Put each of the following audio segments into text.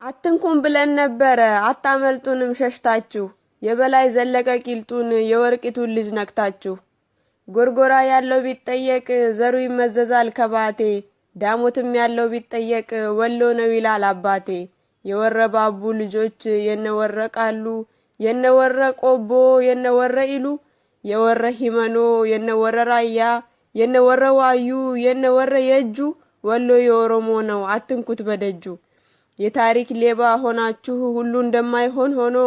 አትንኩም ብለን ነበረ አታመልጡንም ሸሽታችሁ የበላይ ዘለቀ ቂልጡን የወርቂቱን ልጅ ነክታችሁ ጎርጎራ ያለው ቢጠየቅ ዘሩ ይመዘዛል ከባቴ ዳሞትም ያለው ቢጠየቅ ወሎ ነው ይላል አባቴ የወረባቡ ልጆች የነወረቃሉ የነወረቆቦ የነወረ ኢሉ የወረ ሂመኖ የነወረራያ የነወረዋዩ የነወረ የጁ ወሎ የኦሮሞ ነው አትንኩት በደጁ የታሪክ ሌባ ሆናችሁ ሁሉ እንደማይሆን ሆኖ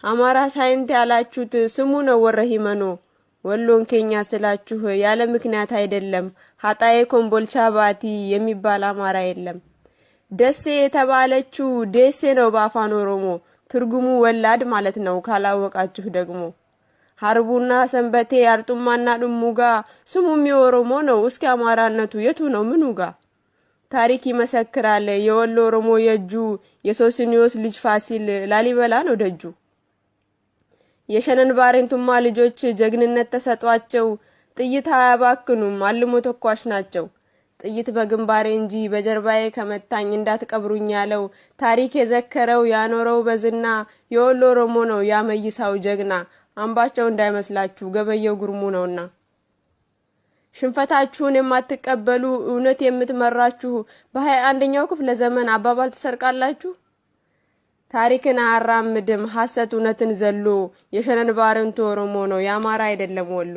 አማራ ሳይንት ያላችሁት ስሙ ነው ወረ ሂመኖ ወሎን ኬኛ ስላችሁ ያለ ምክንያት አይደለም ሀጣዬ ኮምቦልቻ ባቲ የሚባል አማራ የለም ደሴ የተባለችው ደሴ ነው በአፋን ኦሮሞ ትርጉሙ ወላድ ማለት ነው ካላወቃችሁ ደግሞ ሀርቡና ሰንበቴ አርጡማና ድሙጋ ስሙም የኦሮሞ ነው እስኪ አማራነቱ የቱ ነው ምኑጋ ታሪክ ይመሰክራል የወሎ ኦሮሞ የጁ የሶስኒዮስ ልጅ ፋሲል ላሊበላ ነው ደጁ የሸነን ባሬንቱማ ልጆች ጀግንነት ተሰጧቸው ጥይት አያባክኑም አልሞ ተኳሽ ናቸው ጥይት በግንባሬ እንጂ በጀርባዬ ከመታኝ እንዳትቀብሩኝ ያለው ታሪክ የዘከረው ያኖረው በዝና የወሎ ኦሮሞ ነው ያመይሳው ጀግና አምባቸው እንዳይመስላችሁ ገበየው ጉርሙ ነውና ሽንፈታችሁን የማትቀበሉ እውነት የምትመራችሁ በ21ኛው ክፍለ ዘመን አባባል ተሰርቃላችሁ ታሪክን አራምድም ሐሰት እውነትን ዘሎ የሸነን ባሬንቱ ኦሮሞ ነው ያማራ አይደለም ወሎ